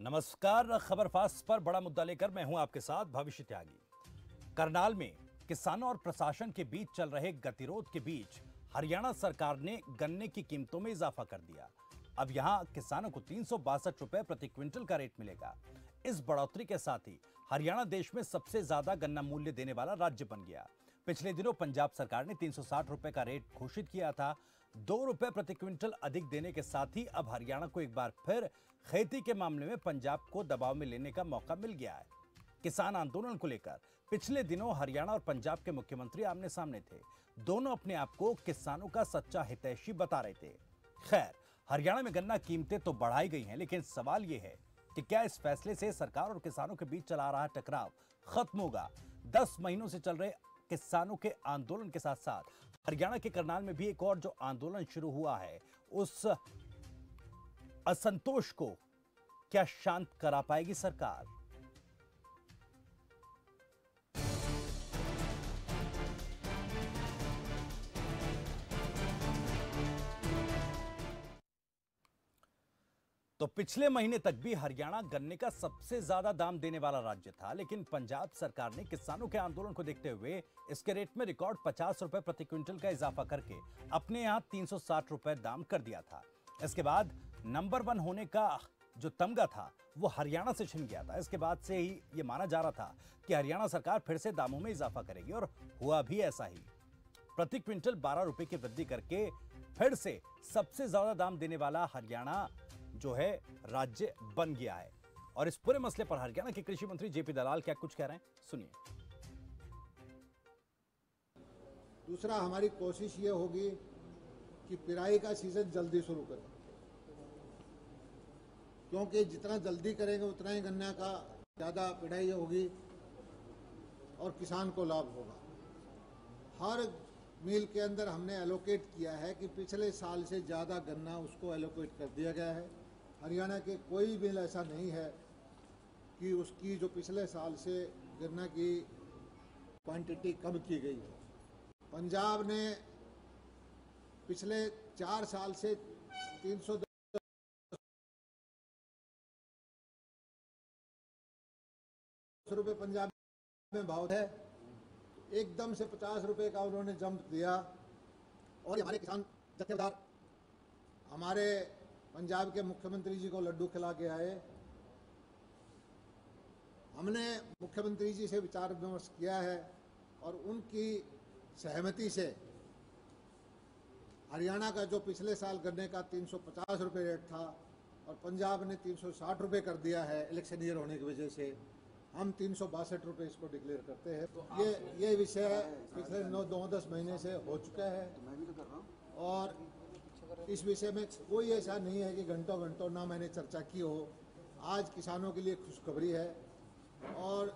नमस्कार, खबर फास्ट पर बड़ा मुद्दा लेकर मैं हूं आपके साथ भविष्य त्यागी। करनाल में किसानों और प्रशासन के बीच चल रहे गतिरोध के बीच हरियाणा सरकार ने गन्ने की कीमतों में इजाफा कर दिया। अब यहां किसानों को 362 रुपए प्रति क्विंटल का रेट मिलेगा। इस बढ़ोतरी के साथ ही हरियाणा देश में सबसे ज्यादा गन्ना मूल्य देने वाला राज्य बन गया। पिछले दिनों पंजाब सरकार ने 360 रुपए का रेट घोषित किया था। 2 रुपए प्रति क्विंटल अधिक देने के साथ ही अब हरियाणा को एक बार फिर खेती के मामले में पंजाब को दबाव में लेने का मौका मिल गया है। किसान आंदोलन को लेकर पिछले दिनों हरियाणा और पंजाब के मुख्यमंत्री आमने सामने थे। दोनों अपने आप को किसानों का सच्चा हितैषी बता रहे थे। खैर, हरियाणा में गन्ना कीमतें तो बढ़ाई गई हैं, लेकिन सवाल यह है कि क्या इस फैसले से सरकार और किसानों के बीच चला रहा टकराव खत्म होगा? 10 महीनों से चल रहे किसानों के आंदोलन के साथ साथ हरियाणा के करनाल में भी एक और जो आंदोलन शुरू हुआ है, उस असंतोष को क्या शांत करा पाएगी सरकार? तो पिछले महीने तक भी हरियाणा गन्ने का सबसे ज्यादा दाम देने वाला राज्य था, लेकिन पंजाब सरकार ने किसानों के आंदोलन को देखते हुए इसके रेट में रिकॉर्ड 50 रुपए प्रति क्विंटल का इजाफा करके अपने यहां 360 रुपए दाम कर दिया था। इसके बाद नंबर 1 होने का जो तमगा था वो हरियाणा से छिन गया था। इसके बाद से ही यह माना जा रहा था कि हरियाणा सरकार फिर से दामों में इजाफा करेगी, और हुआ भी ऐसा ही। प्रति क्विंटल 12 रुपए की वृद्धि करके फिर से सबसे ज्यादा दाम देने वाला हरियाणा जो है राज्य बन गया है। और इस पूरे मसले पर हरियाणा के कृषि मंत्री जेपी दलाल क्या कुछ कह रहे हैं, सुनिए। दूसरा, हमारी कोशिश ये होगी कि पिराई का सीजन जल्दी शुरू करें, क्योंकि जितना जल्दी करेंगे उतना ही गन्ना का ज्यादा पिराई होगी और किसान को लाभ होगा। हर मिल के अंदर हमने एलोकेट किया है कि पिछले साल से ज़्यादा गन्ना उसको एलोकेट कर दिया गया है। हरियाणा के कोई मिल ऐसा नहीं है कि उसकी जो पिछले साल से गन्ना की क्वांटिटी कम की गई है। पंजाब ने पिछले 4 साल से 310 रुपये पंजाब में भाव है, एकदम से 50 रुपए का उन्होंने जंप दिया। और हमारे किसान जत्थेदार हमारे पंजाब के मुख्यमंत्री जी को लड्डू खिला के आए। हमने मुख्यमंत्री जी से विचार विमर्श किया है और उनकी सहमति से हरियाणा का जो पिछले साल गन्ने का 350 रुपये रेट था और पंजाब ने 360 रुपये कर दिया है इलेक्शन ईयर होने की वजह से, हम 362 रुपये इसको डिक्लेयर करते हैं। तो ये विषय पिछले 9-10 महीने से हो चुका है और इस विषय में कोई ऐसा नहीं है कि घंटों घंटों ना मैंने चर्चा की हो। आज किसानों के लिए खुशखबरी है और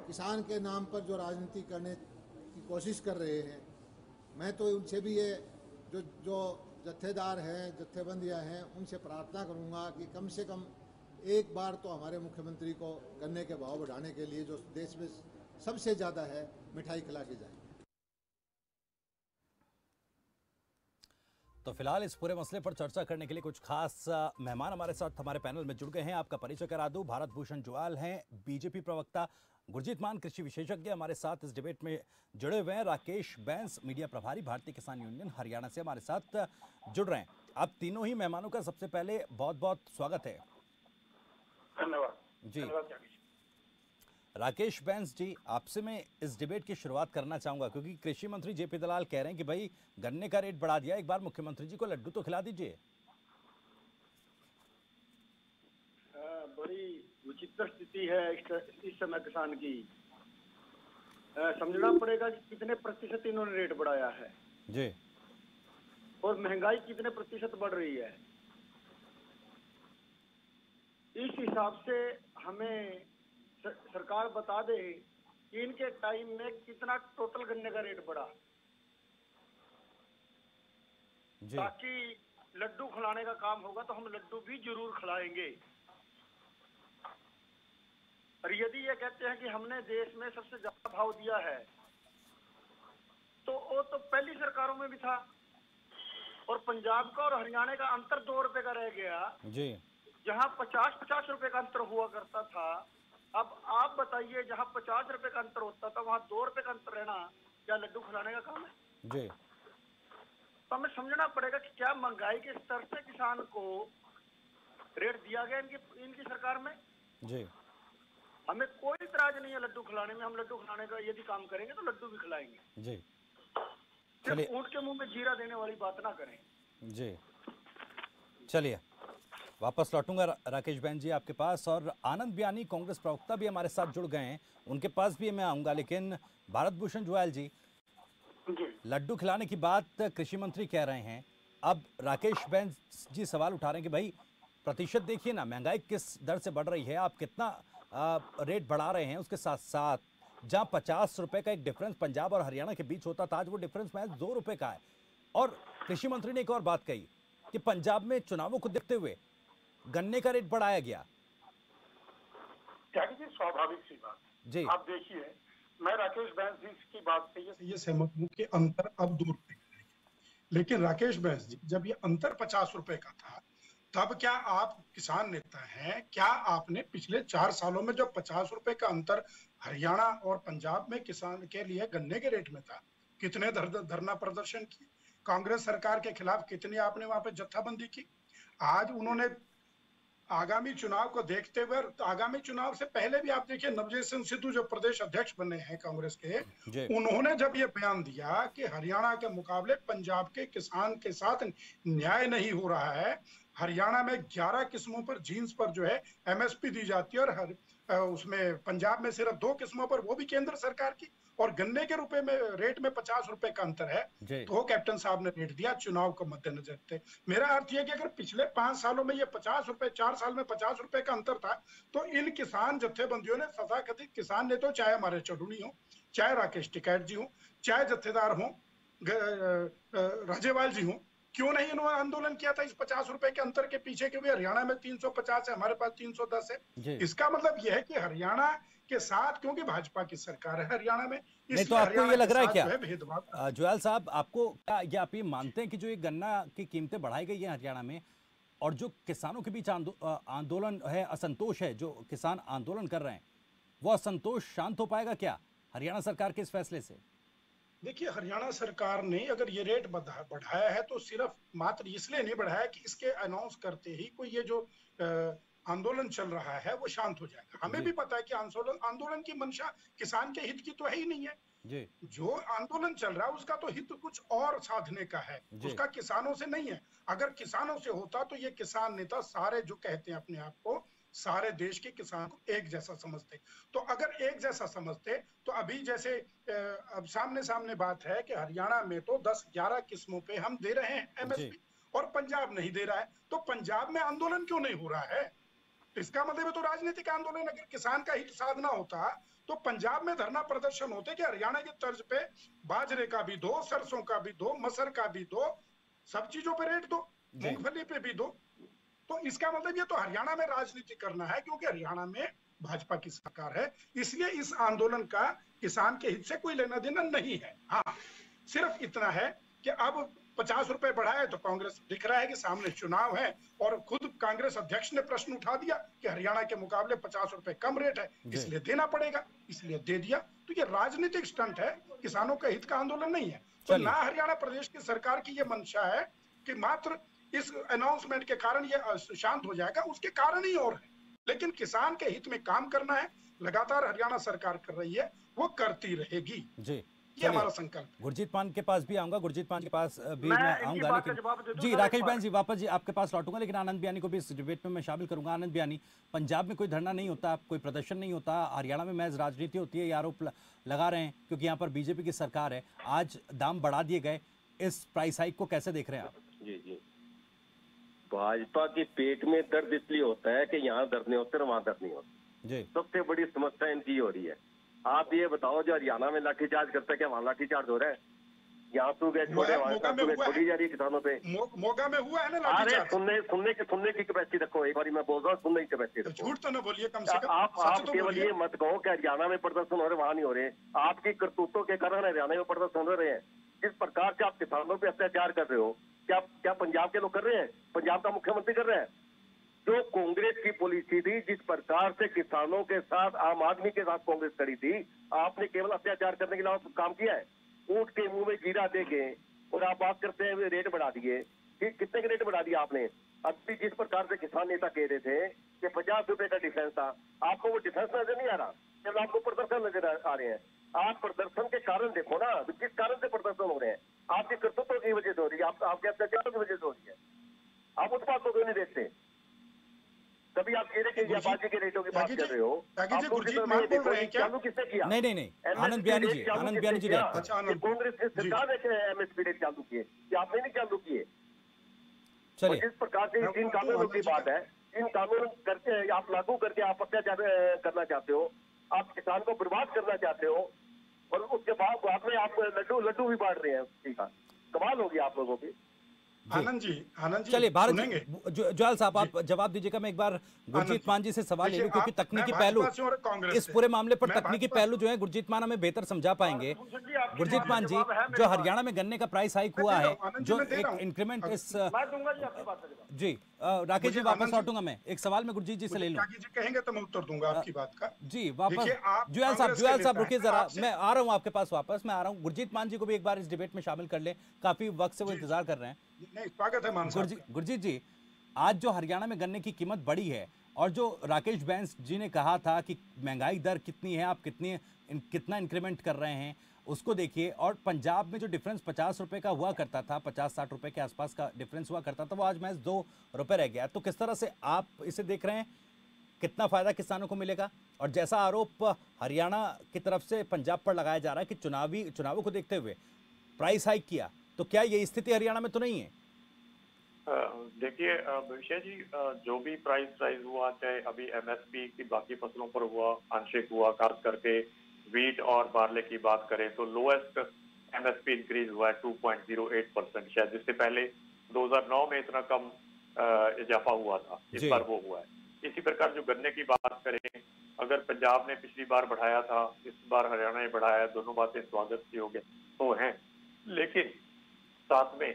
किसान के नाम पर जो राजनीति करने की कोशिश कर रहे हैं, मैं तो उनसे भी ये जो जत्थेदार हैं, जत्थेबंदियाँ हैं, उनसे प्रार्थना करूँगा कि कम से कम एक बार तो हमारे मुख्यमंत्री को गन्ने के भाव बढ़ाने के लिए, जो देश में सबसे ज़्यादा है, मिठाई खिला के जाए। तो फिलहाल इस पूरे मसले पर चर्चा करने के लिए कुछ खास मेहमान हमारे साथ हमारे पैनल में जुड़ गए हैं। आपका परिचय करा दूं, भारत भूषण जुआल हैं बीजेपी प्रवक्ता, गुरजीत मान कृषि विशेषज्ञ हमारे साथ इस डिबेट में जुड़े हुए हैं, राकेश बैंस मीडिया प्रभारी भारतीय किसान यूनियन हरियाणा से हमारे साथ जुड़ रहे हैं। आप तीनों ही मेहमानों का सबसे पहले बहुत बहुत स्वागत है। धन्यवाद जी। राकेश बैंस जी, आपसे मैं इस डिबेट की शुरुआत करना चाहूंगा, क्योंकि कृषि मंत्री जेपी दलाल कह रहे हैं कि भाई गन्ने का रेट बढ़ा दिया, एक बार मुख्यमंत्री जी को लड्डू तो खिला दीजिए। बड़ी विचित्र स्थिति है इस समय किसान की। समझना पड़ेगा कि कितने प्रतिशत इन्होंने रेट बढ़ाया है जी, और महंगाई कितने प्रतिशत बढ़ रही है। इस हिसाब से हमें सरकार बता दे कि इनके टाइम में कितना टोटल गन्ने का रेट बढ़ा, ताकि लड्डू खिलाने का काम होगा तो हम लड्डू भी जरूर खिलाएंगे। और यदि ये कहते हैं कि हमने देश में सबसे ज्यादा भाव दिया है, तो वो तो पहली सरकारों में भी था और पंजाब का और हरियाणा का अंतर 2 रुपए का रह गया जी। जहां 50-50 रुपए का अंतर हुआ करता था, अब आप बताइए जहां 50 रुपए का अंतर होता था वहां 2 रुपए का अंतर रहना क्या लड्डू खिलाने का काम है? जी तो हमें समझना पड़ेगा कि क्या महंगाई के स्तर से किसान को रेट दिया गया इनकी सरकार में। जी हमें कोई इतराज नहीं है लड्डू खिलाने में, हम लड्डू खिलाने का यदि काम करेंगे तो लड्डू भी खिलाएंगे। जी सिर्फ चलिए ऊंट के मुंह में जीरा देने वाली बात ना करें। जी चलिए वापस लौटूंगा राकेश बहन जी आपके पास, और आनंद बयानी कांग्रेस प्रवक्ता भी हमारे साथ जुड़ गए हैं, उनके पास भी मैं आऊंगा। लेकिन भारत भूषण जुएल जी, लड्डू खिलाने की बात कृषि मंत्री कह रहे हैं, अब राकेश बहन जी सवाल उठा रहे हैं कि भाई प्रतिशत देखिए ना, महंगाई किस दर से बढ़ रही है, आप कितना रेट बढ़ा रहे हैं, उसके साथ साथ जहां 50 रुपए का एक डिफरेंस पंजाब और हरियाणा के बीच होता था, आज वो डिफरेंस महज 2 रुपए का है। और कृषि मंत्री ने एक और बात कही कि पंजाब में चुनावों को देखते हुए गन्ने का रेट बढ़ाया गया। त्यागी जी, स्वाभाविक सी बात जी आप देखिए, मैं राकेश बैस जी की बात से ये सहमत हूं कि अंतर अब 2 रुपए का है। लेकिन राकेश बैस जी, जब ये अंतर 50 रुपए का था, तब क्या आप किसान नेता हैं, क्या आपने पिछले 4 सालों में जो 50 रुपए का अंतर हरियाणा और पंजाब में किसान के लिए गन्ने के रेट में था, कितने धरना प्रदर्शन किए, कांग्रेस सरकार के खिलाफ कितनी आपने वहां पे जत्थाबंदी की? आज उन्होंने आगामी चुनाव को देखते हुए, आगामी चुनाव से पहले भी आप देखिए, नवजोत सिंह सिद्धू जो प्रदेश अध्यक्ष बने हैं कांग्रेस के, उन्होंने जब ये बयान दिया कि हरियाणा के मुकाबले पंजाब के किसान के साथ न्याय नहीं हो रहा है, हरियाणा में 11 किस्मों पर जीन्स पर जो है एमएसपी दी जाती है और उसमें पंजाब में सिर्फ 2 किस्मों पर, वो भी केंद्र सरकार की, और गन्ने के रुपए में रेट में 50 रुपए का अंतर है, तो कैप्टन साहब ने रेट दिया चुनाव को मद्देनजर रखते। मेरा अर्थ यह कि अगर पिछले 5 सालों में ये 50 रुपए, 4 साल में 50 रुपए का अंतर था, तो इन किसान जत्थेबंदियों ने, तथाकथित किसान ने, तो चाहे हमारे चौधरी हो, चाहे राकेश टिकैत जी हो, चाहे जत्थेदार हो राजेवाल जी हो, क्यों नहीं इन्होंने आंदोलन किया था इस 50 रुपए के अंतर के पीछे? क्योंकि हरियाणा में 350 है, हमारे पास 310 है। इसका मतलब यह है कि हरियाणा के साथ, क्योंकि भाजपा की सरकार है हरियाणा में, नहीं तो आपको ये लग रहा है क्या जुएल साहब, आपको क्या ये आप ये मानते हैं कि जो ये गन्ना की कीमतें बढ़ाई गई है हरियाणा में, और जो किसानों के बीच आंदोलन है, असंतोष है, जो किसान आंदोलन कर रहे हैं, वो असंतोष शांत हो पाएगा क्या हरियाणा सरकार के इस फैसले से? देखिए, हरियाणा सरकार ने अगर ये रेट बढ़ाया है तो सिर्फ मात्र इसलिए नहीं बढ़ाया कि इसके अनाउंस करते ही कोई ये जो आंदोलन चल रहा है वो शांत हो जाएगा। हमें भी पता है कि आंदोलन की मंशा किसान के हित की तो है ही नहीं है जी। जो आंदोलन चल रहा है उसका तो हित कुछ और साधने का है, उसका किसानों से नहीं है। अगर किसानों से होता तो ये किसान नेता सारे जो कहते हैं अपने आप को सारे देश के किसान को एक जैसा समझते, तो अगर एक जैसा समझते तो अभी जैसे अब सामने बात है कि हरियाणा में तो 10-11 किस्मों पे हम दे रहे हैं एमएसपी और पंजाब नहीं दे रहा है, तो पंजाब में आंदोलन क्यों नहीं हो रहा है? इसका मतलब है तो राजनीतिक आंदोलन, अगर किसान का हित साधना होता तो पंजाब में धरना प्रदर्शन होते कि हरियाणा की तर्ज पे बाजरे का भी दो, सरसों का भी दो, मसर का भी दो, सब चीजों पे रेट दो, मूंगफली पे भी दो। तो इसका मतलब ये तो हरियाणा में राजनीति करना है, क्योंकि हरियाणा में भाजपा की सरकार है, इसलिए इस आंदोलन का किसान के हित से कोई लेना देना नहीं है। हाँ, सिर्फ इतना है कि अब 50 रुपए बढ़ाए तो कांग्रेस दिख रहा है कि सामने चुनाव है, और खुद कांग्रेस अध्यक्ष ने प्रश्न उठा दिया कि हरियाणा के मुकाबले 50 रुपए कम रेट है, इसलिए देना पड़ेगा, इसलिए दे दिया। तो ये राजनीतिक स्टंट है, किसानों के हित का आंदोलन नहीं है। तो ना हरियाणा प्रदेश की सरकार की ये मंशा है कि मात्र इस अनाउंसमेंट के कारण ये शांत हो जाएगा, उसके कारण ही और है। लेकिन किसान के हित में काम करना है, लगातार हरियाणा सरकार कर रही है, वो करती रहेगी जी। ये हमारा संकल्प। गुरजीत मान के पास भी आऊंगा, गुरजीत मान के पास भी मैं आऊंगा, लेकिन जी राकेश बहन जी वापस जी आपके पास लौटूंगा, लेकिन आनंद बयानी को भी इस डिबेट में मैं शामिल करूंगा। आनंद बयानी, पंजाब में कोई धरना नहीं होता, कोई प्रदर्शन नहीं होता, हरियाणा में महज राजनीति होती है, ये आरोप लगा रहे हैं क्योंकि यहाँ पर बीजेपी की सरकार है, आज दाम बढ़ा दिए गए, इस प्राइस हाइक को कैसे देख रहे हैं आप? जी, भाजपा के पेट में दर्द इसलिए होता है कि यहाँ दर्द नहीं होते, वहाँ दर्द नहीं होता। सबसे बड़ी समस्या इनकी हो रही है। आप ये बताओ, जो हरियाणा में लाठीचार्ज करता है, क्या वहाँ लाठीचार्ज हो रहा है? यहाँ तू गए छोड़े, वहाँ छोड़ी जा रही है किसानों पे। मोगा में हुआ है ना लाठीचार्ज? अरे सुनने की कैपेसिटी रखो, एक बार मैं बोल रहा हूँ, सुनने की कैपेसिटी रखो। झूठ तो ना बोलिए, कम से कम आप केवल ये मत कहो कि हरियाणा में प्रदर्शन हो रहे, वहाँ नहीं हो रहे। आपकी करतूतों के कारण हरियाणा में प्रदर्शन हो रहे हैं। जिस प्रकार से आप किसानों पे अत्याचार कर रहे हो, क्या पंजाब के लोग कर रहे हैं? पंजाब का मुख्यमंत्री कर रहे हैं? जो कांग्रेस की पॉलिसी थी, जिस प्रकार से किसानों के साथ, आम आदमी के साथ कांग्रेस खड़ी थी, आपने केवल अत्याचार करने के लिए काम किया है। ऊंट के मुंह में जीरा देके और आप बात करते हैं रेट बढ़ा दिए। कितने के रेट बढ़ा दिया आपने? अभी जिस प्रकार से किसान नेता कह रहे थे कि 50 रुपए का डिफरेंस था, आपको वो डिफरेंस नजर नहीं आ रहा, जब आपको प्रदर्शन नजर आ रहे हैं। आप प्रदर्शन के कारण देखो ना, किस कारण से प्रदर्शन हो रहे हैं? आपके कर्तव्यों की वजह से हो रही है, आपके अत्याचारों की वजह से हो रही है। आप उस बात को क्यों नहीं देखते? कभी आप जीरे के या बाजी के रेटों की बात कर रहे हो, चालू किसने किया? नहीं, आनंद बयानी जी, कांग्रेस की सरकार ने एमएसपी रेट चालू किए, क्या आपने नहीं चालू किए? चलिए, जिस प्रकार से इन कानूनों की बात है, इन कानून करके आप लागू करके आप अत्याचार करना चाहते हो, आप किसान को बर्बाद करना चाहते हो, और उसके बाद में आप लड्डू भी बांट रहे हैं। ठीक है, कमाल होगी आप लोगों की। आनंद जी चलिए भारत जुएल साहब, आप जवाब दीजिएगा। मैं एक बार गुरजीत मान जी से सवाल ले लूं, क्योंकि तकनीकी पहलू इस पूरे मामले पर तकनीकी पहलू जो है गुरजीत मान हमें बेहतर समझा पाएंगे। गुरजीत मान जी, जो हरियाणा में गन्ने का प्राइस हाइक हुआ है, जो एक इंक्रीमेंट इस जी राकेश जी वापस लौटूंगा मैं, एक सवाल मैं गुरजीत जी से ले लूं। कहेंगे तो मैं उत्तर दूंगा आपकी बात का। जी वापस जुएल साहब रुकिए जरा, मैं आ रहा हूं आपके पास वापस, मैं आ रहा हूं। गुरजीत मान जी को भी एक बार इस डिबेट में शामिल कर ले, काफी वक्त से वो इंतजार कर रहे हैं। स्वागत है मान साहब। गुरजीत जी, आज जो हरियाणा में गन्ने की कीमत बढ़ी है, और जो राकेश बैंस जी ने कहा था कि महंगाई दर कितनी है, आप कितना इंक्रीमेंट कर रहे हैं, उसको देखिए। और पंजाब में जो डिफरेंस 50 रुपए का हुआ करता था, 50-60 रुपए के आसपास का डिफरेंस हुआ करता था, वो आज महज 2 रुपए रह गया। तो किस तरह से आप इसे देख रहे हैं, कितना फायदा किसानों को मिलेगा? और जैसा आरोप हरियाणा की तरफ से पंजाब पर लगाया जा रहा है कि चुनावों को देखते हुए प्राइस हाइक किया, तो क्या ये स्थिति हरियाणा में तो नहीं है? देखिए भविष्य जी, जो भी प्राइस हुआ, चाहे अभी एमएसपी की बाकी फसलों पर हुआ, आंशिक हुआ, खास करके वीट और बार्ले की बात करें तो लोएस्ट एमएसपी इंक्रीज हुआ है 2.08%, शायद जिससे पहले 2009 में इतना कम इजाफा हुआ था, इस बार वो हुआ है। इसी प्रकार जो गन्ने की बात करें, अगर पंजाब ने पिछली बार बढ़ाया था, इस बार हरियाणा ने बढ़ाया, दोनों बातें स्वागत की हो गए तो हैं, लेकिन साथ में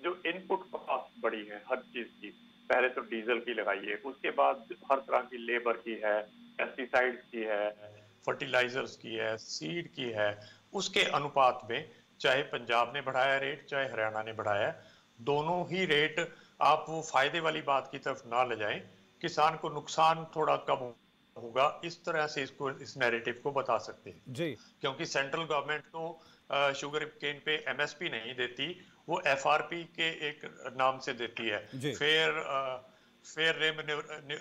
जो इनपुट कॉस्ट बढ़ी है हर चीज की, पहले तो डीजल की लगाई है, उसके बाद हर तरह की लेबर की है, पेस्टिसाइड्स की है, फर्टिलाइजर्स की है, सीड की है, उसके अनुपात में चाहे पंजाब ने बढ़ाया रेट, चाहे हरियाणा ने बढ़ाया, दोनों ही रेट आप वो फायदे वाली बात की तरफ ना ले जाएं, किसान को नुकसान थोड़ा कम होगा, इस तरह से इस नैरेटिव को बता सकते हैं जी। क्योंकि सेंट्रल गवर्नमेंट तो शुगर केन पे एमएसपी नहीं देती, वो एफआरपी के एक नाम से देती है, फेयर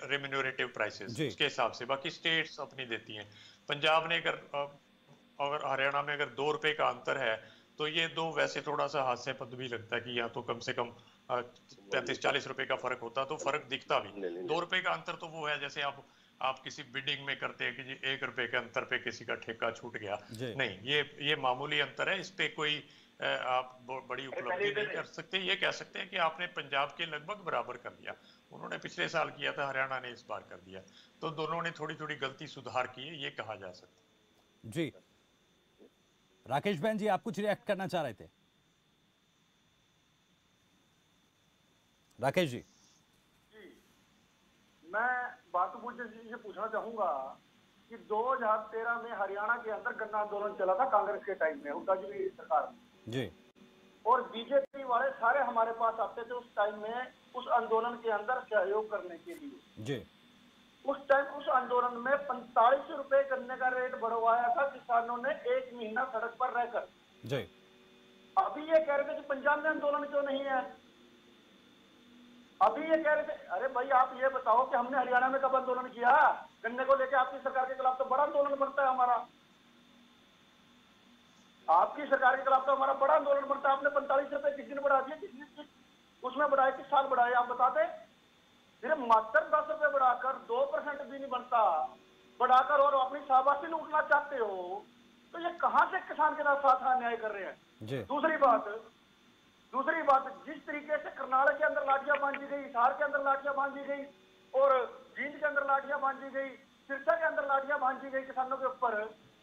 रेम्यूनरेटिव प्राइसेस, उसके हिसाब से। बाकी स्टेट्स अपनी देती हैं। पंजाब ने अगर हरियाणा में अगर 2 रुपए का अंतर है तो ये दो वैसे थोड़ा सा हास्यास्पद भी लगता है कि यहाँ तो कम से कम 35-40 रुपए का फर्क होता, तो फर्क दिखता भी। 2 रुपए का अंतर तो वो है जैसे आप किसी बिडिंग में करते हैं कि जी 1 रुपए के अंतर पे किसी का ठेका छूट गया, नहीं, ये मामूली अंतर है, इस पे कोई आप बड़ी उपलब्धि नहीं कर सकते। ये कह सकते हैं कि आपने पंजाब के लगभग बराबर कर दिया, उन्होंने पिछले साल किया था, हरियाणा ने इस बार कर दिया, तो दोनों ने थोड़ी थोड़ी गलती सुधार की है, ये कहा जा सकता है। जी राकेश बहन जी, आप कुछ रिएक्ट करना चाह रहे थे? राकेश जी, मैं बातुपुर जी से पूछना चाहूंगा कि 2013 में हरियाणा के अंदर गन्ना आंदोलन चला था कांग्रेस के टाइम में, हुड्डा जी की सरकार में जी, और बीजेपी वाले सारे हमारे पास आते थे उस टाइम में उस आंदोलन के अंदर सहयोग करने के लिए जी। उस टाइम उस आंदोलन में 45 रुपए गन्ने का रेट बढ़वाया था किसानों ने 1 महीना सड़क पर रहकर जी। अभी ये कह रहे थे कि पंजाब में आंदोलन क्यों नहीं है, अभी ये कह रहे थे, अरे भाई आप ये बताओ कि हमने हरियाणा में कब आंदोलन किया गन्ने को लेकर? आपकी सरकार के खिलाफ तो बड़ा आंदोलन बनता है हमारा, आपकी सरकार के खिलाफ तो हमारा बड़ा आंदोलन बनता है। आपने 45 रुपए किस दिन बढ़ा दिए, किस उसमें बढ़ाए, किस साल बढ़ाए आप बताते? सिर्फ मात्र 10 रुपए बढ़ाकर 2% भी नहीं बनता, बढ़ाकर और अपनी शाबाशी लूटना चाहते हो, तो ये कहां से किसान के साथ अन्याय कर रहे हैं? दूसरी बात, जिस तरीके से करनाल के अंदर लाठियां बांधी गई, हिसार के अंदर लाठियां बांधी गई, और जींद के अंदर लाठियां बांधी गई, सिरसा के अंदर लाठियां बांधी गई किसानों के ऊपर,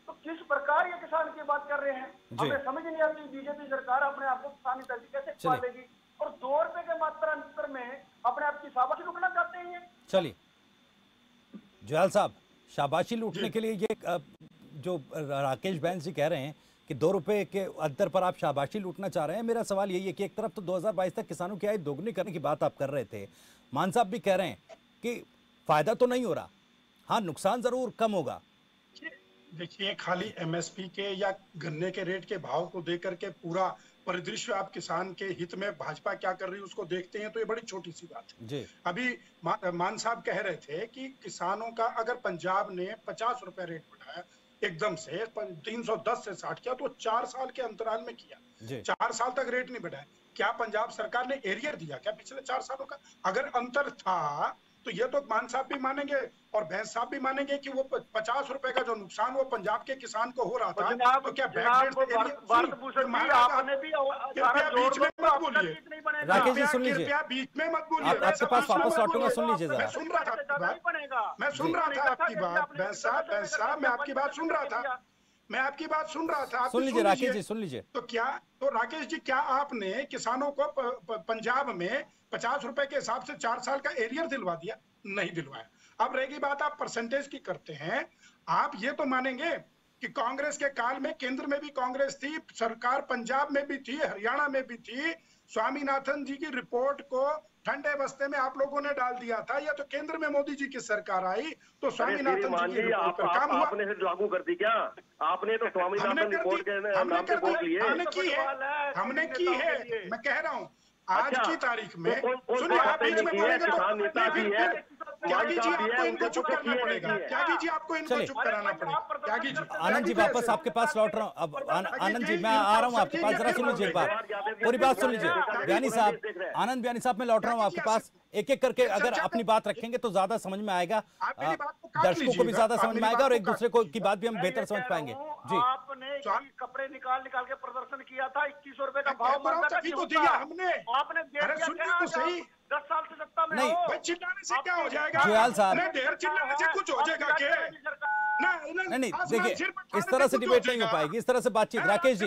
तो किस प्रकार ये किसान की बात कर रहे हैं? हमें समझ नहीं आती बीजेपी सरकार अपने आप को किसान हितैषी कैसे पालेगी, और 2 रुपए के मात्र अंतर में अपने आप की शाबाशी लूटना चाहते हैं। चलिए जुयाल साहब, शाबाशी लूटने के लिए ये जो राकेश बैन जी कह रहे हैं कि 2 रुपए के अंतर पर आप शाबाशी लूटना चाह रहे हैं, मेरा सवाल यही है कि एक तरफ तो 2022 तक किसानों की आय दोगुनी करने की बात आप कर रहे थे, मान साहब भी कह रहे हैं कि फायदा तो नहीं हो रहा, हाँ नुकसान जरूर कम होगा। देखिए, खाली एमएसपी के या गन्ने के रेट के भाव को देकर के पूरा परिदृश्य आप किसान के हित में भाजपा क्या कर रही है उसको देखते हैं तो ये बड़ी छोटी सी बात है जी। अभी मान साहब कह रहे थे कि किसानों का अगर पंजाब ने 50 रुपए रेट बढ़ाया एकदम से 310 से 60 किया तो 4 साल के अंतराल में किया, 4 साल तक रेट नहीं बढ़ाया। क्या पंजाब सरकार ने एरियर दिया क्या पिछले 4 सालों का? अगर अंतर था तो ये तो मान साहब भी मानेंगे और भैंस साहब भी मानेंगे कि वो 50 रुपए का जो नुकसान वो पंजाब के किसान को हो रहा था, तो क्या राकेश जी सुन लीजिए, बीच में मत बोलिए, आपके पास वापस लौटूंगा, सुन लीजिए जरा। मैं सुन रहा था आपकी बात भैंस साहब, मैं आपकी बात सुन रहा था, मैं आपकी बात सुन रहा था। सुन लीजिए राकेश जी, सुन लीजिए। तो राकेश जी, क्या आपने किसानों को पंजाब में 50 रुपए के हिसाब से 4 साल का एरियर दिलवा दिया? नहीं दिलवाया। अब रहेगी बात आप परसेंटेज की करते हैं, आप ये तो मानेंगे कि कांग्रेस के काल में केंद्र में भी कांग्रेस थी, सरकार पंजाब में भी थी, हरियाणा में भी थी, स्वामीनाथन जी की रिपोर्ट को ठंडे बस्ते में आप लोगों ने डाल दिया था। या तो केंद्र में मोदी जी की सरकार आई तो स्वामीनाथन जी की रिपोर्ट पर काम हुआ। आपने लागू कर दी क्या? आपने तो स्वामीनाथन रिपोर्ट के नाम पे वोट लिए। हमने की है, मैं कह रहा हूँ आज की तारीख में। सुनिए, आप बीच में बोलेंगे तो त्यागी जी आपको इनको चुप करना पड़ेगा, त्यागी जी आपको इनको चुप कराना पड़ेगा। त्यागी जी, आनंद जी वापस आपके पास लौट रहा हूँ। अब आनंद जी मैं आ रहा हूँ आपके पास, जरा सुन लीजिए एक बार, पूरी बात सुन लीजिए। बयानी साहब, आनंद बयानी साहब मैं लौट रहा हूँ आपके पास। एक एक करके अगर अपनी बात रखेंगे तो ज्यादा समझ में आएगा, दर्शकों को भी ज्यादा समझ में आएगा और एक दूसरे को की बात भी हम बेहतर समझ पाएंगे जी। आपने कपड़े निकाल के प्रदर्शन किया था, 2100 रुपए का भाव मांगा था, हमने आपने 10 साल से सत्ता में नहीं, भाई चिल्लाने से क्या हो जाएगा? जुयाल साहब, ढेर चिल्लाने से कुछ हो जाएगा क्या? नहीं देखिए, इस तरह से डिबेट नहीं हो पाएगी, इस तरह से बातचीत। राकेश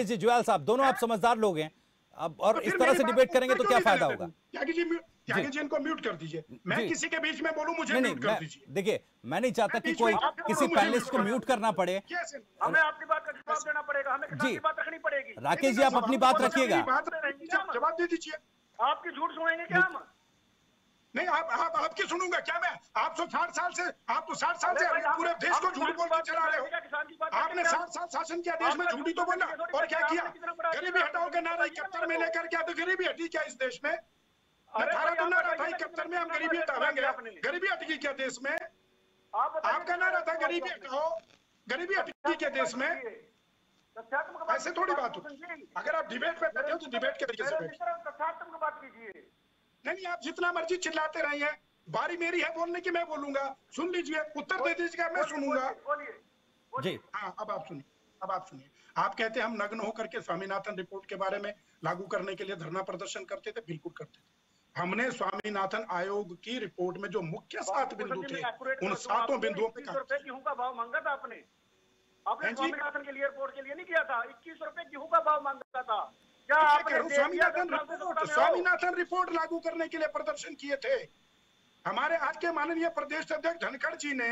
जी, जुयाल साहब, दोनों आप समझदार लोग हैं, अब और इस तरह से डिबेट करेंगे तो क्या फायदा होगा? त्यागी जी इनको म्यूट कर दीजिए, मैं किसी के बीच में बोलूं मुझे म्यूट कर दीजिए। देखिए, मैं नहीं चाहता कि कोई किसी पैनलिस्ट को म्यूट करना पड़े, हमें आपकी बात का जवाब देना पड़ेगा, हमें किसान की बात रखनी पड़ेगी। राकेश जी आप अपनी बात रखिएगा, जवाब दे दीजिए। आपकी झूठ सुनेंगे क्या हम? नहीं, आपकी सुनूंगा क्या मैं? आप तो 60 साल से पूरे देश को झूठ बोल के चला रहे हो। आपने 60 साल शासन किया, देश में झूठी तो बोला और क्या किया? गरीबी हटाओ के नारा 71 में लेकर क्या, तो गरीबी हटी क्या इस देश में? 18 नारा था 71 में, हम गरीबी हटाएंगे, गरीबी हटेगी क्या देश में? आपका नारा था गरीबी हटाओ, गरीबी हटेगी क्या देश में? ऐसे थोड़ी बात हो। अगर आप डिबेट पे बैठे हो तो डिबेट के तरीके से बैठिए। नहीं, आप जितना मर्जी चिल्लाते रहिए, बारी मेरी है बोलने की, मैं बोलूंगा, सुन लीजिए, उत्तर दे दीजिएगा, मैं सुनूंगा जी। हाँ, अब आप सुनिए। आप कहते हैं हम नग्न होकर के स्वामीनाथन रिपोर्ट के बारे में लागू करने के लिए धरना प्रदर्शन करते थे, बिल्कुल करते थे। हमने स्वामीनाथन आयोग की रिपोर्ट में जो मुख्य 7 बिंदु थे, उन 7 बिंदुओं पे गेहूं का भाव मांगा था आपने स्वामीनाथन के लिए, रिपोर्ट के लिए नहीं किया था। 21 रुपए गेहूं का भाव मांगा था। स्वामीनाथन रिपोर्ट लागू करने के लिए प्रदर्शन किए थे हमारे आज के माननीय प्रदेश अध्यक्ष धनखड़ जी ने।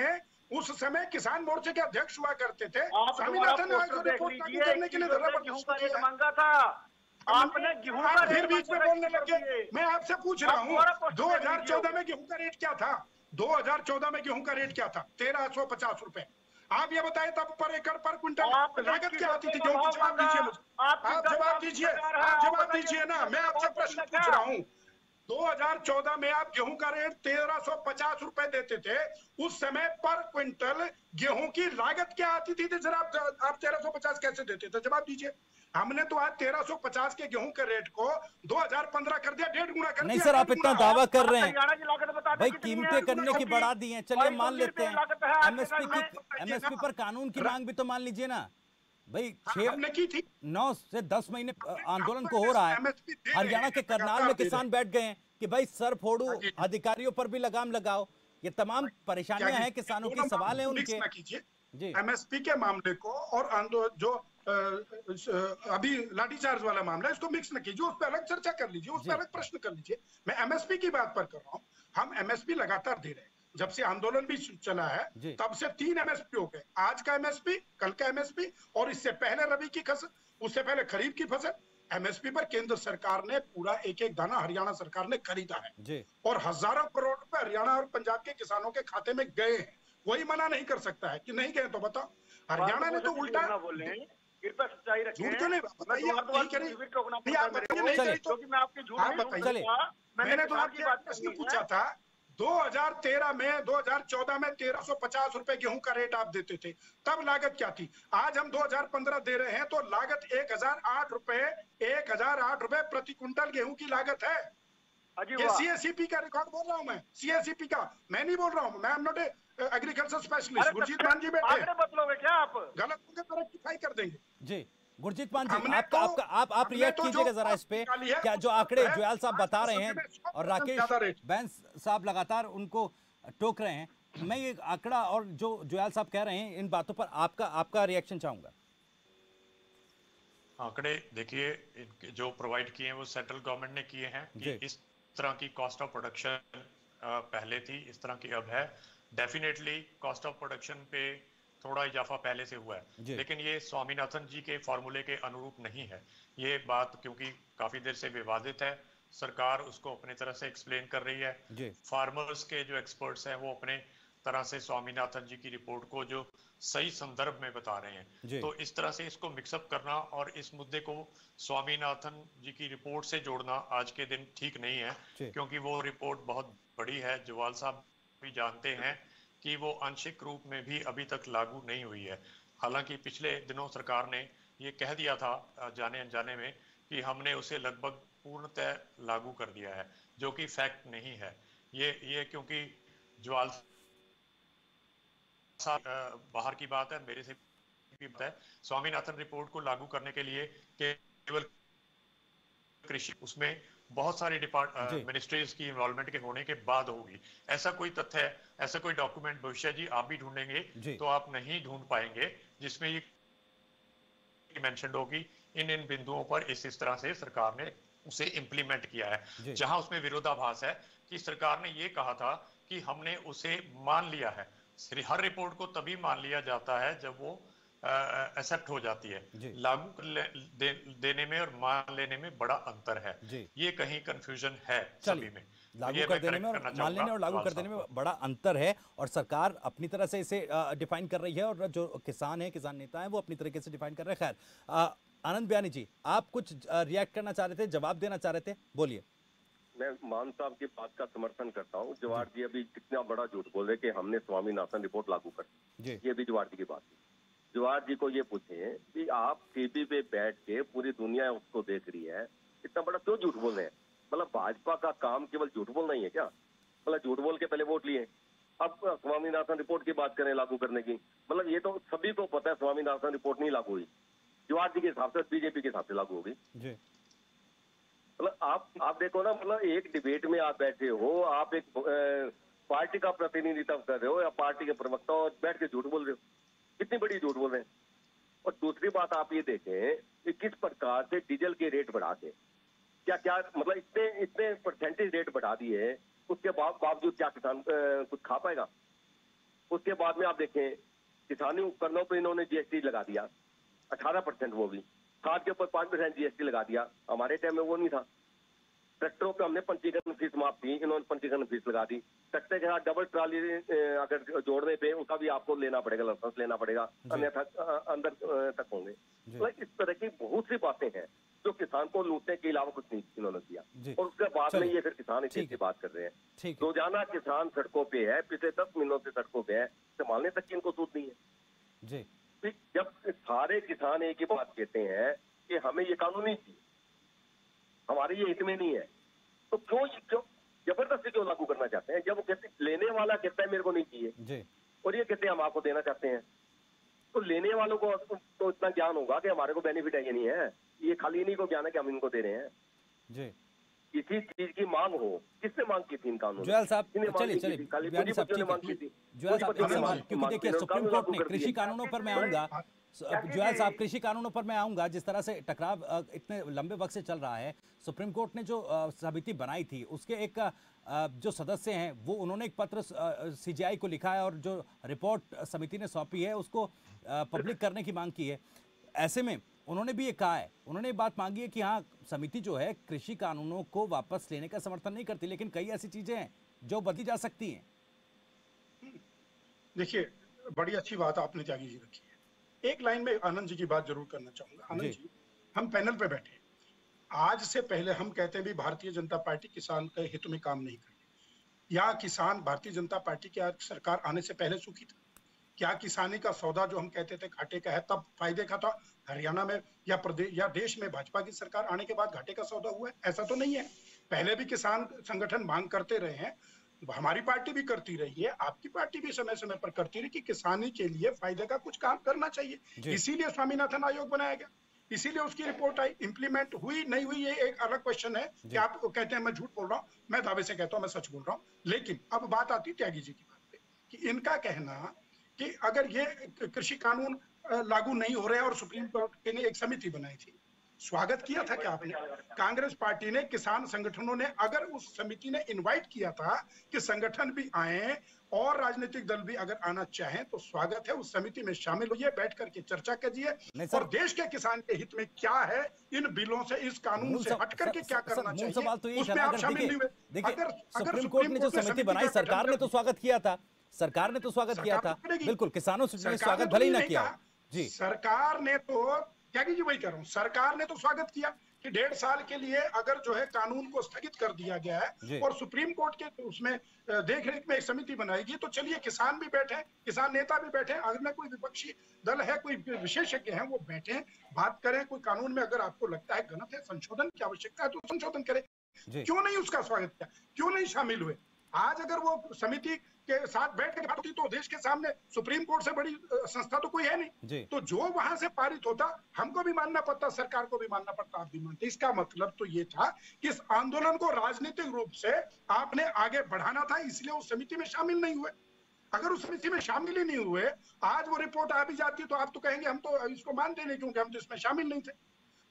उस समय किसान मोर्चे के अध्यक्ष हुआ करते थे। स्वामीनाथन रिपोर्ट लागू करने के लिए धरना मांगा था आपने। गेहूं का फिर बीच में बोलने लगे। मैं आपसे पूछ रहा हूँ 2014 में गेहूं का रेट क्या था? 2014 में गेहूं का रेट क्या था? 1350 रुपए। आप ये बताएं तब पर एकड़ पर क्विंटल लागत क्या आती थी गेहूं की? जवाब दीजिए मुझे, आप जवाब दीजिए ना, मैं आपसे प्रश्न पूछ रहा हूँ। 2014 में आप गेहूं का रेट 1350 रुपए देते थे, उस समय पर क्विंटल गेहूं की लागत क्या आती थी? सर आप 1350 कैसे देते थे? जवाब दीजिए। हमने तो आज 1350 के गेहूं के रेट को 2015 कर दिया, 1.5 गुना कर दिया। नहीं सर, आप इतना दावा कर रहे हैं भाई, कीमतें करने की बढ़ा दी हैं, चलिए मान लेते हैं। एमएसपी पर कानून की मांग भी तो मान लीजिए ना भाई। 9 से 10 महीने आंदोलन को हो रहा है। हरियाणा के करनाल में किसान बैठ गए हैं कि भाई सर फोड़ो, अधिकारियों पर भी लगाम लगाओ। ये तमाम परेशानियां हैं किसानों की, सवाल है उनके जी। एमएसपी के मामले को और जो अभी लाठीचार्ज वाला मामला है, इसको मिक्स न कीजिए, उस पर अलग चर्चा कर लीजिए, उस पर अलग प्रश्न कर लीजिए। मैं एमएसपी की बात पर कर रहा हूँ। हम एमएसपी लगातार दे रहे हैं, जब से आंदोलन भी चला है तब से 3 एमएसपी हो गए। आज का एमएसपी, कल का एमएसपी, और इससे पहले रबी की फसल, उससे पहले खरीफ की फसल। एमएसपी पर केंद्र सरकार ने पूरा एक एक दाना हरियाणा सरकार ने खरीदा है और हजारों करोड़ रुपए हरियाणा और पंजाब के किसानों के खाते में गए हैं। कोई मना नहीं कर सकता है कि नहीं गए, तो बताओ। हरियाणा ने तो उल्टा कृपया सच्चाई रखें। झूठ क्यों नहीं बताइए, आप नहीं करिए, नहीं आप बताइए, नहीं करिए तो मैं आपकी झूठ आप बताइए। मैंने तो आपकी बात प्रश्न पूछा था 2013 में, 2014 में 1350 रुपए गेहूं का रेट आप देते थे, तब लागत क्या थी? आज हम 2015 दे रहे हैं तो लागत 1008 रुपए प्रति क्विंटल गेहूं की लागत है। ये सीएससीपी का रिकॉर्ड बोल रहा हूं मैं, सीएससीपी का, मैं नहीं बोल रहा हूं। मैं am not agriculture specialist. Gurjeet मान जी बैठे, बदलोगे क्या आप? गलत होंगे तो रेक्टिफाई कर देंगे जी। गुरजीत मान जी, आप रिएक्ट कीजिएगा जरा इस पे। क्या जो आंकड़े जुयाल साहब बता रहे हैं और राकेश बैंस साहब लगातार उनको टोक रहे हैं, मैं ये आंकड़ा और जो जुयाल साहब कह रहे हैं इन बातों पर आपका रिएक्शन चाहूंगा। आंकड़े देखिए जो प्रोवाइड किए हैं वो सेंट्रल गवर्नमेंट ने किए हैं कि इस तरह की कॉस्ट ऑफ प्रोडक्शन पहले थी, इस तरह की अब है। डेफिनेटली कॉस्ट ऑफ प्रोडक्शन पे थोड़ा इजाफा पहले से हुआ है, लेकिन ये स्वामीनाथन जी के फॉर्मूले के अनुरूप नहीं है। ये बात क्योंकि काफी देर से विवादित है, सरकार उसको अपनी तरह से एक्सप्लेन कर रही है। फार्मर्स के जो एक्सपर्ट्स हैं वो अपने तरह से स्वामीनाथन जी की रिपोर्ट को जो सही संदर्भ में बता रहे हैं, तो इस तरह से इसको मिक्सअप करना और इस मुद्दे को स्वामीनाथन जी की रिपोर्ट से जोड़ना आज के दिन ठीक नहीं है, क्योंकि वो रिपोर्ट बहुत बड़ी है। जुवाल साहब भी जानते हैं कि वो आंशिक रूप में भी अभी तक लागू नहीं हुई है। हालांकि पिछले दिनों सरकार ने ये कह दिया था जाने अनजाने में कि हमने उसे लगभग पूर्णतः लागू कर दिया है, जो कि फैक्ट नहीं है। ये क्योंकि जुवाल बाहर की बात है, मेरे से भी बात है। स्वामीनाथन रिपोर्ट को लागू करने के लिए केवल कृषि, उसमें बहुत सारी मिनिस्ट्रीज की इन्वॉल्वमेंट के होने के बाद होगी। ऐसा कोई तथ्य है, ऐसा कोई डॉक्यूमेंट भविष्य जी आप भी ढूंढेंगे तो आप नहीं ढूंढ पाएंगे जिसमें ये मेंशन होगी इन बिंदुओं पर इस तरह से सरकार ने उसे इंप्लीमेंट किया है। जहां उसमें विरोधाभास है कि सरकार ने ये कहा था कि हमने उसे मान लिया है। हर रिपोर्ट को तभी मान लिया जाता है जब वो एक्सेप्ट हो जाती है। लागू देने में और मान लेने में बड़ा अंतर है। ये कहीं कंफ्यूजन है सभी में। लागू कर देने में और मान लेने और लागू कर देने में बड़ा अंतर है, और सरकार अपनी तरह से इसे डिफाइन कर रही है और जो किसान है, किसान नेता है, वो अपनी तरीके से डिफाइन कर रहे हैं। खैर, आनंद बयानी जी, आप कुछ रिएक्ट करना चाह रहे थे, जवाब देना चाह रहे थे, बोलिए। मैं मान साहब की बात का समर्थन करता हूँ। जवाहर जी अभी कितना बड़ा झूठ बोले कि हमने स्वामीनाथन रिपोर्ट लागू कर दी, ये भी जवाहर जी की बात है। जवाहर जी को ये पूछे कि आप टीवी पे बैठ के पूरी दुनिया उसको देख रही है, इतना बड़ा क्यों झूठ बोल रहे हैं? मतलब भाजपा का काम केवल झूठ बोलना ही है क्या? मतलब झूठ बोल के पहले वोट लिए, अब स्वामीनाथन रिपोर्ट की बात करें लागू करने की। मतलब ये तो सभी को पता है स्वामीनाथन रिपोर्ट नहीं लागू हुई, जवाहर जी के हिसाब से, बीजेपी के हिसाब से लागू होगी। मतलब आप देखो ना, मतलब एक डिबेट में आप बैठे हो, आप एक पार्टी का प्रतिनिधित्व कर रहे हो या पार्टी के प्रवक्ता और बैठ के झूठ बोल रहे हो, कितनी बड़ी झूठ बोल रहे हैं। और दूसरी बात आप ये देखें कि किस प्रकार से डीजल के रेट बढ़ा के क्या मतलब इतने परसेंटेज रेट बढ़ा दिए, उसके बावजूद क्या किसान कुछ खा पाएगा? उसके बाद में आप देखें किसानी उपकरणों पर इन्होंने जीएसटी लगा दिया 18%, वो भी खाद के ऊपर 5% जीएसटी लगा दिया। हमारे टाइम में वो नहीं था। ट्रैक्टरों पे हमने पंजीकरण फीस माफ थी, इन्होंने पंजीकरण फीस लगा दी। ट्रैक्टर के साथ डबल ट्राली अगर जोड़ने पे उसका भी आपको लेना पड़ेगा, लाइसेंस लेना पड़ेगा, अन्यथा अंदर तक होंगे। तो इस तरह की बहुत सी बातें हैं जो किसान को लूटने के अलावा कुछ नहीं इन्होंने किया। और उसके बाद में ये फिर किसान इसी बात कर रहे हैं। रोजाना किसान सड़कों पे है, पिछले 10 महीनों से सड़कों पे है, संभालने तक की इनको सूझ नहीं है। जब सारे किसान एक ही बात कहते हैं कि हमें ये कानून नहीं चाहिए, हमारे ये हित में नहीं है, तो क्यों जबरदस्ती क्यों लागू करना चाहते हैं? जब वो कहते, लेने वाला कहता है मेरे को नहीं चाहिए और ये कहते हैं हम आपको देना चाहते हैं, तो लेने वालों को तो इतना ज्ञान होगा कि हमारे को बेनिफिट है ये नहीं है, ये खाली इन्हीं को ज्ञान है कि हम इनको दे रहे हैं। किसी चीज की मांग हो, किसने मांग की थी इन कानूनों? जुएल साहब चलिए बयानी साहब ठीक है, जुएल साहब एक सवाल, क्योंकि देखिए सुप्रीम कोर्ट ने कृषि कानूनों पर मैं आऊंगा, जुएल साहब कृषि कानूनों पर मैं आऊंगा, जिस तरह से टकराव इतने लंबे वक्त से चल रहा है, सुप्रीम कोर्ट ने जो समिति बनाई थी उसके एक जो सदस्य हैं वो उन्होंने एक पत्र सीजीआई को लिखा है और जो रिपोर्ट समिति ने सौंपी है उसको पब्लिक करने की मांग की है। ऐसे में उन्होंने भी ये कहा है, उन्होंने ये बात मांगी है कि हाँ समिति जो है कृषि कानूनों को वापस लेने का समर्थन नहीं करती, लेकिन कई ऐसी चीजें हैं जो बदली जा सकती हैं। देखिए बड़ी अच्छी बात आपने त्यागी जी रखी है। एक लाइन में आनंद जी की बात जरूर करना चाहूंगा। आनंद जी, हम पैनल पे बैठे, आज से पहले हम कहते हैं भी भारतीय जनता पार्टी किसान के हित में काम नहीं करती, या किसान भारतीय जनता पार्टी की सरकार आने से पहले सुखी था? क्या किसानी का सौदा जो हम कहते थे घाटे का है तब फायदे का था? हरियाणा में या प्रदेश या देश में भाजपा की सरकार आने के बाद घाटे का सौदा हुआ है? ऐसा तो नहीं है। पहले भी किसान संगठन मांग करते रहे हैं, हमारी पार्टी भी करती रही है, आपकी पार्टी भी समय समय पर करती रही कि किसानी के लिए फायदे का कुछ काम करना चाहिए। इसीलिए स्वामीनाथन आयोग बनाया गया, इसीलिए उसकी रिपोर्ट आई। इंप्लीमेंट हुई नहीं हुई ये एक अलग क्वेश्चन है कि आप कहते हैं मैं झूठ बोल रहा हूँ, मैं दावे से कहता हूँ मैं सच बोल रहा हूँ। लेकिन अब बात आती त्यागी जी की बात पे कि इनका कहना कि अगर ये कृषि कानून लागू नहीं हो रहे और सुप्रीम कोर्ट ने एक समिति बनाई थी, स्वागत किया था क्या आपने? कांग्रेस पार्टी ने, किसान संगठनों ने, अगर उस समिति ने इनवाइट किया था कि संगठन भी आए और राजनीतिक दल भी अगर आना चाहें तो स्वागत है, उस समिति में शामिल होइए, बैठ करके चर्चा कीजिए और देश के किसान के हित में क्या है, इन बिलों से, इस कानून से हट करके क्या करना चाहिए, उसमें आप शामिल नहीं हुए। अगर सुप्रीम कोर्ट ने जो समिति बनाई, सरकार ने तो स्वागत किया था, सरकार ने तो स्वागत किया था, बिल्कुल, किसानों ने स्वागत भले ही ना किया जी। सरकार ने तो त्यागी जी वही कह रहा हूँ, सरकार ने तो स्वागत किया कि 1.5 साल के लिए अगर जो है कानून को स्थगित कर दिया गया है और सुप्रीम कोर्ट के उसमें देखरेख में एक समिति बनाएगी, तो चलिए किसान भी बैठे, किसान नेता भी बैठे, अगर कोई विपक्षी दल है, कोई विशेषज्ञ हैं, वो बैठे, बात करें। कोई कानून में अगर आपको लगता है गलत है, संशोधन की आवश्यकता है तो संशोधन करें। क्यों नहीं उसका स्वागत किया, क्यों नहीं शामिल हुए? आज अगर वो समिति के साथ बैठ कर बात होती तो देश के सामने सुप्रीम कोर्ट से बड़ी संस्था तो कोई है नहीं, तो जो वहां से पारित होता हमको भी मानना पड़ता, सरकार को भी मानना पड़ता, आप भी मानते। इसका मतलब तो ये था कि इस आंदोलन को राजनीतिक रूप से आपने आगे बढ़ाना था, इसलिए उस समिति में शामिल नहीं हुए। अगर उस समिति में शामिल ही नहीं हुए, आज वो रिपोर्ट आ भी जाती तो आप तो कहेंगे हम तो इसको मानते नहीं क्योंकि हम तो इसमें शामिल नहीं थे।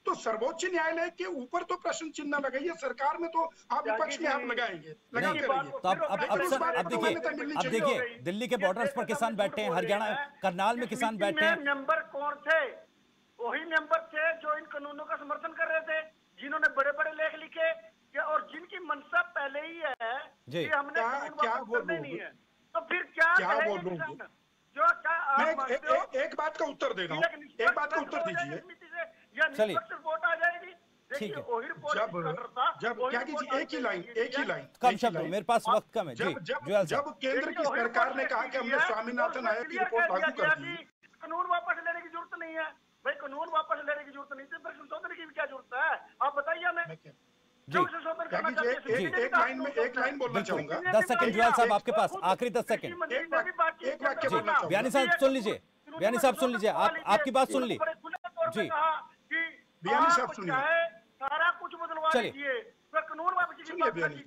तो सर्वोच्च न्यायालय के ऊपर तो प्रश्न चिन्ह लगाइए, सरकार में तो आप विपक्ष में आप लगाएंगे, लगाते रहिए। तो अब देखिए दिल्ली के बॉर्डर्स पर किसान बैठे हैं, हरियाणा करनाल में किसान बैठे हैं। मेंबर कौन थे? वही मेंबर थे जो इन कानूनों का समर्थन कर रहे थे, जिन्होंने बड़े बड़े लेख लिखे और जिनकी मंशा पहले ही है कि हमने क्या बोल नहीं है, तो फिर क्या बोलूंगी? जो एक बात का उत्तर दे रहा हूँ, एक बात का उत्तर दीजिए। चलिए रिपोर्ट आ जाएगी, ठीक है। जब क्या कीजिए, एक ही लाइन कम शब्द, मेरे पास वक्त कम है। जब केंद्र की सरकार ने कहा कि हमने स्वामीनाथन आयोग की रिपोर्ट लागू कर दी, कानून वापस लेने की जरूरत नहीं है भाई, कानून वापस लेने की जरूरत नहीं है, फिर संशोधन की भी क्या जरूरत है? आप बताइए हमें। एक लाइन बोलना चाहूंगा, 10 सेकंड जुएल साहब आपके पास, आखिरी 10 सेकंड। एक वाक्य बोलना चाहूंगा। बयानी साहब सुन लीजिए, बयानी साहब सुन लीजिए, आपकी बात सुन ली जी। बयानी साहब सुनिए, सारा कुछ बदलवा दीजिए,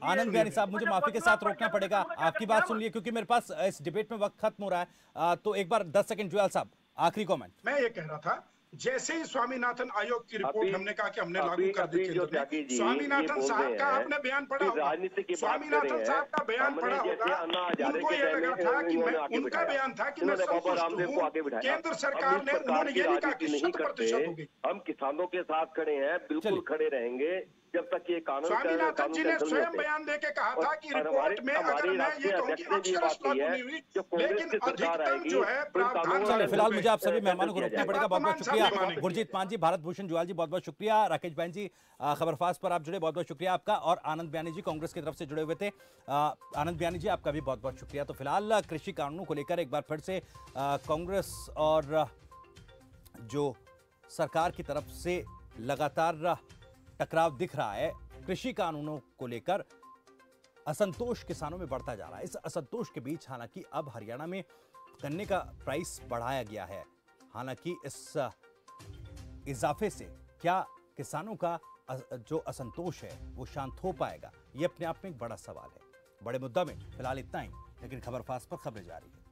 आनंद बयानी साहब, मुझे माफी के साथ रोकना पड़ेगा, आपकी बात सुन लिए क्योंकि मेरे पास इस डिबेट में वक्त खत्म हो रहा है। तो एक बार 10 सेकंड जुएल साहब, आखिरी कमेंट। मैं ये कह रहा था, जैसे ही स्वामीनाथन आयोग की रिपोर्ट हमने कहा कि हमने लागू कर दी केंद्र में, स्वामीनाथन साहब का आपने बयान पढ़ा होगा, स्वामीनाथन साहब का बयान पढ़ा होगा, उनको ये लगा था कि मैं, उनका बयान था कि मैं संतुष्ट हूं, केंद्र सरकार ने, उन्होंने ये नहीं कहा कि 100% होगी। हम किसानों के साथ खड़े हैं, बिल्कुल खड़े रहेंगे जब तक ये कानून। स्वामीनाथन जी ने स्वयं बयान देके कहा था कि रिपोर्ट में अगर मैं ये कहूं कि अक्षरशः लागू नहीं हुई, लेकिन अधिकतम जो है प्रावधान। चलिए फिलहाल मुझे आप सभी मेहमानों को रोकना पड़ेगा, बहुत बहुत शुक्रिया। गुरजीत मान जी, भारत भूषण जुएल जी, बहुत बहुत शुक्रिया। राकेश बहन जी, खबरफास्ट पर आप जुड़े, बहुत बहुत शुक्रिया आपका। और आनंद बयानी जी कांग्रेस की तरफ से जुड़े हुए थे, आनंद बयानी जी आपका भी बहुत बहुत शुक्रिया। तो फिलहाल कृषि कानूनों को लेकर एक बार फिर से कांग्रेस और जो सरकार की तरफ से लगातार टकराव दिख रहा है। कृषि कानूनों को लेकर असंतोष किसानों में बढ़ता जा रहा है। इस असंतोष के बीच हालांकि अब हरियाणा में गन्ने का प्राइस बढ़ाया गया है। हालांकि इस इजाफे से क्या किसानों का जो असंतोष है वो शांत हो पाएगा, ये अपने आप में एक बड़ा सवाल है। बड़े मुद्दा में फिलहाल इतना ही, लेकिन खबर फास्ट पर खबरें जारी है।